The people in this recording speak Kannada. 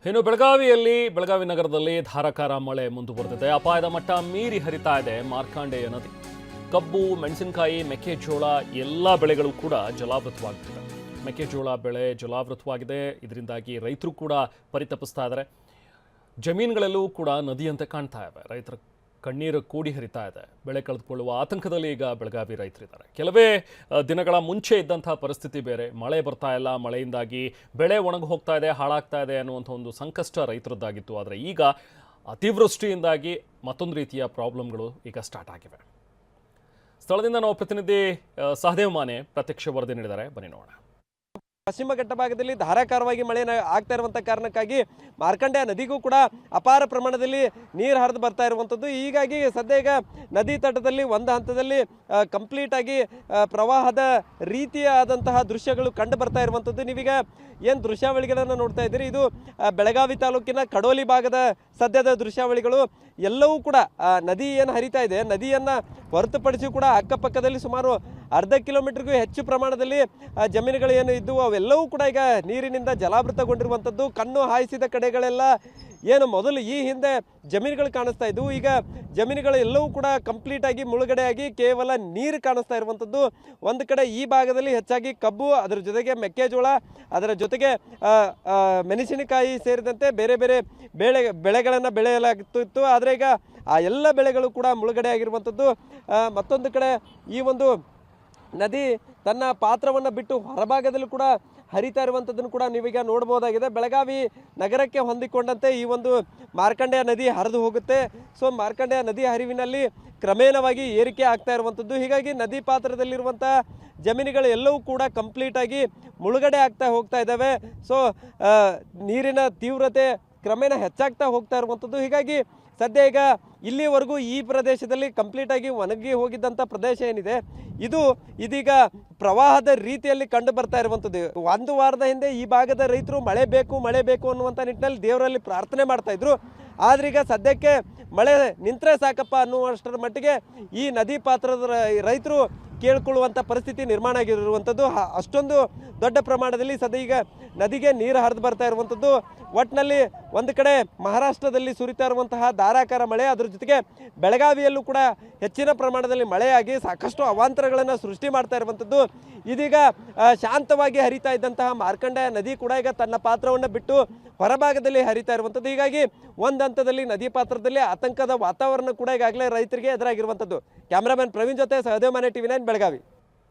ಇನ್ನು ಬೆಳಗಾವಿ ನಗರದಲ್ಲಿ ಧಾರಾಕಾರ ಮಳೆ ಮುಂದುವರೆದಿದೆ. ಅಪಾಯದ ಮಟ್ಟ ಮೀರಿ ಹರಿತಾ ಇದೆ ಮಾರ್ಕಾಂಡೇಯ ನದಿ. ಕಬ್ಬು, ಮೆಣಸಿನಕಾಯಿ, ಮೆಕ್ಕೆಜೋಳ ಎಲ್ಲ ಬೆಳೆಗಳು ಕೂಡ ಜಲಾವೃತವಾಗುತ್ತಿದೆ. ಮೆಕ್ಕೆಜೋಳ ಬೆಳೆ ಜಲಾವೃತವಾಗಿದೆ. ಇದರಿಂದಾಗಿ ರೈತರು ಕೂಡ ಪರಿತಪಿಸ್ತಾ ಇದ್ದಾರೆ. ಜಮೀನುಗಳಲ್ಲೂ ಕೂಡ ನದಿಯಂತೆ ಕಾಣ್ತಾ ಇವೆ. ರೈತರ ಕಣ್ಣೀರು ಕೂಡಿ ಹರಿತಾ ಇದೆ. ಬೆಳೆ ಕಳೆದುಕೊಳ್ಳುವ ಆತಂಕದಲ್ಲಿ ಈಗ ಬೆಳಗಾವಿ ರೈತರಿದ್ದಾರೆ. ಕೆಲವೇ ದಿನಗಳ ಮುಂಚೆ ಇದ್ದಂಥ ಪರಿಸ್ಥಿತಿ ಬೇರೆ. ಮಳೆ ಬರ್ತಾ ಇಲ್ಲ, ಮಳೆಯಿಂದಾಗಿ ಬೆಳೆ ಒಣಗಿ ಹೋಗ್ತಾ ಇದೆ, ಹಾಳಾಗ್ತಾ ಇದೆ ಅನ್ನುವಂಥ ಒಂದು ಸಂಕಷ್ಟ ರೈತರದ್ದಾಗಿತ್ತು. ಆದರೆ ಈಗ ಅತಿವೃಷ್ಟಿಯಿಂದಾಗಿ ಮತ್ತೊಂದು ರೀತಿಯ ಪ್ರಾಬ್ಲಮ್ಗಳು ಈಗ ಸ್ಟಾರ್ಟ್ ಆಗಿವೆ. ಸ್ಥಳದಿಂದ ನಾವು ಪ್ರತಿನಿಧಿ ಸಹದೇವ್ ಮಾನೆ ಪ್ರತ್ಯಕ್ಷ ವರದಿ ನೀಡಿದ್ದಾರೆ. ಬನ್ನಿ ನೋಡೋಣ. ಪಶ್ಚಿಮ ಘಟ್ಟ ಭಾಗದಲ್ಲಿ ಧಾರಾಕಾರವಾಗಿ ಮಳೆ ಆಗ್ತಾ ಇರುವಂಥ ಕಾರಣಕ್ಕಾಗಿ ಮಾರ್ಕಂಡೇಯ ನದಿಗೂ ಕೂಡ ಅಪಾರ ಪ್ರಮಾಣದಲ್ಲಿ ನೀರು ಹರಿದು ಬರ್ತಾ ಇರುವಂಥದ್ದು. ಹೀಗಾಗಿ ಸದ್ಯ ಈಗ ನದಿ ತಟದಲ್ಲಿ ಒಂದು ಹಂತದಲ್ಲಿ ಕಂಪ್ಲೀಟ್ ಆಗಿ ಪ್ರವಾಹದ ರೀತಿಯಾದಂತಹ ದೃಶ್ಯಗಳು ಕಂಡು ಬರ್ತಾ ಇರುವಂಥದ್ದು. ನೀವೀಗ ಏನು ದೃಶ್ಯಾವಳಿಗಳನ್ನು ನೋಡ್ತಾ ಇದ್ದೀರಿ, ಇದು ಬೆಳಗಾವಿ ತಾಲೂಕಿನ ಕಡೋಲಿ ಭಾಗದ ಸದ್ಯದ ದೃಶ್ಯಾವಳಿಗಳು. ಎಲ್ಲವೂ ಕೂಡ ನದಿ ಏನು ಹರಿತಾ ಇದೆ, ನದಿಯನ್ನು ಹೊರತುಪಡಿಸಿ ಕೂಡ ಅಕ್ಕಪಕ್ಕದಲ್ಲಿ ಸುಮಾರು ಅರ್ಧ ಕಿಲೋಮೀಟರ್ಗೂ ಹೆಚ್ಚು ಪ್ರಮಾಣದಲ್ಲಿ ಜಮೀನುಗಳು ಏನು ಇದ್ದವು ಅವೆಲ್ಲವೂ ಕೂಡ ಈಗ ನೀರಿನಿಂದ ಜಲಾವೃತಗೊಂಡಿರುವಂಥದ್ದು. ಕಣ್ಣು ಹಾಯಿಸಿದ ಕಡೆಗಳೆಲ್ಲ ಏನು ಮೊದಲು ಈ ಹಿಂದೆ ಜಮೀನುಗಳು ಕಾಣಿಸ್ತಾ ಇದ್ದವು, ಈಗ ಜಮೀನುಗಳು ಎಲ್ಲವೂ ಕೂಡ ಕಂಪ್ಲೀಟ್ ಆಗಿ ಮುಳುಗಡೆಯಾಗಿ ಕೇವಲ ನೀರು ಕಾಣಿಸ್ತಾ ಇರುವಂಥದ್ದು. ಒಂದು ಕಡೆ ಈ ಭಾಗದಲ್ಲಿ ಹೆಚ್ಚಾಗಿ ಕಬ್ಬು, ಅದರ ಜೊತೆಗೆ ಮೆಕ್ಕೆಜೋಳ, ಅದರ ಜೊತೆಗೆ ಮೆಣಸಿನಕಾಯಿ ಸೇರಿದಂತೆ ಬೇರೆ ಬೇರೆ ಬೆಳೆಗಳನ್ನು ಬೆಳೆಯಲಾಗುತ್ತಿತ್ತು. ಆದರೆ ಈಗ ಆ ಎಲ್ಲ ಬೆಳೆಗಳು ಕೂಡ ಮುಳುಗಡೆ ಆಗಿರುವಂಥದ್ದು. ಮತ್ತೊಂದು ಕಡೆ ಈ ಒಂದು ನದಿ ತನ್ನ ಪಾತ್ರವನ್ನು ಬಿಟ್ಟು ಹೊರಭಾಗದಲ್ಲೂ ಕೂಡ ಹರಿತಾ ಇರುವಂಥದ್ದನ್ನು ಕೂಡ ನೀವೀಗ ನೋಡ್ಬೋದಾಗಿದೆ. ಬೆಳಗಾವಿ ನಗರಕ್ಕೆ ಹೊಂದಿಕೊಂಡಂತೆ ಈ ಒಂದು ಮಾರ್ಕಂಡೇಯ ನದಿ ಹರಿದು ಹೋಗುತ್ತೆ. ಸೊ ಮಾರ್ಕಂಡೇಯ ನದಿ ಹರಿವಿನಲ್ಲಿ ಕ್ರಮೇಣವಾಗಿ ಏರಿಕೆ ಆಗ್ತಾ ಇರುವಂಥದ್ದು. ಹೀಗಾಗಿ ನದಿ ಪಾತ್ರದಲ್ಲಿರುವಂಥ ಜಮೀನುಗಳು ಎಲ್ಲವೂ ಕೂಡ ಕಂಪ್ಲೀಟಾಗಿ ಮುಳುಗಡೆ ಆಗ್ತಾ ಹೋಗ್ತಾ ಇದ್ದಾವೆ. ಸೊ ನೀರಿನ ತೀವ್ರತೆ ಕ್ರಮೇಣ ಹೆಚ್ಚಾಗ್ತಾ ಹೋಗ್ತಾ ಇರುವಂಥದ್ದು. ಹೀಗಾಗಿ ಸದ್ಯ ಈಗ ಇಲ್ಲಿವರೆಗೂ ಈ ಪ್ರದೇಶದಲ್ಲಿ ಕಂಪ್ಲೀಟಾಗಿ ಒಣಗಿ ಹೋಗಿದ್ದಂಥ ಪ್ರದೇಶ ಏನಿದೆ ಇದೀಗ ಪ್ರವಾಹದ ರೀತಿಯಲ್ಲಿ ಕಂಡು ಬರ್ತಾ ಇರುವಂಥದ್ದು. ಒಂದು ವಾರದ ಹಿಂದೆ ಈ ಭಾಗದ ರೈತರು ಮಳೆ ಬೇಕು ಅನ್ನುವಂಥ ನಿಟ್ಟಿನಲ್ಲಿ ದೇವರಲ್ಲಿ ಪ್ರಾರ್ಥನೆ ಮಾಡ್ತಾ ಇದ್ರು. ಆದ್ರೆ ಈಗ ಸದ್ಯಕ್ಕೆ ಮಳೆ ನಿಂತರೆ ಸಾಕಪ್ಪ ಅನ್ನುವಷ್ಟರ ಮಟ್ಟಿಗೆ ಈ ನದಿ ಪಾತ್ರದ ರೈತರು ಕೇಳ್ಕೊಳ್ಳುವಂಥ ಪರಿಸ್ಥಿತಿ ನಿರ್ಮಾಣ ಆಗಿರುವಂಥದ್ದು. ಅಷ್ಟೊಂದು ದೊಡ್ಡ ಪ್ರಮಾಣದಲ್ಲಿ ಸದ್ಯ ಈಗ ನದಿಗೆ ನೀರು ಹರಿದು ಬರ್ತಾ ಇರುವಂಥದ್ದು. ಒಟ್ಟಿನಲ್ಲಿ ಒಂದು ಕಡೆ ಮಹಾರಾಷ್ಟ್ರದಲ್ಲಿ ಸುರಿತಾ ಇರುವಂತಹ ಧಾರಾಕಾರ ಮಳೆ, ಅದ್ರ ಜೊತೆಗೆ ಬೆಳಗಾವಿಯಲ್ಲೂ ಕೂಡ ಹೆಚ್ಚಿನ ಪ್ರಮಾಣದಲ್ಲಿ ಮಳೆಯಾಗಿ ಸಾಕಷ್ಟು ಅವಾಂತರಗಳನ್ನು ಸೃಷ್ಟಿ ಮಾಡ್ತಾ ಇರುವಂಥದ್ದು. ಇದೀಗ ಶಾಂತವಾಗಿ ಹರಿತಾ ಇದ್ದಂತಹ ಮಾರ್ಕಂಡೇಯ ನದಿ ಕೂಡ ಈಗ ತನ್ನ ಪಾತ್ರವನ್ನು ಬಿಟ್ಟು ಹೊರಭಾಗದಲ್ಲಿ ಹರಿತಾ ಇರುವಂಥದ್ದು. ಹೀಗಾಗಿ ಒಂದು ಹಂತದಲ್ಲಿ ನದಿ ಪಾತ್ರದಲ್ಲಿ ಆತಂಕದ ವಾತಾವರಣ ಕೂಡ ಈಗಾಗಲೇ ರೈತರಿಗೆ ಎದುರಾಗಿರುವಂಥದ್ದು. ಕ್ಯಾಮ್ರಾಮನ್ ಪ್ರವೀಣ್ ಜೊತೆ ಸಹದೇವ್ ಮಾನೆ, TV9 ಬೆಳಗಾವಿ.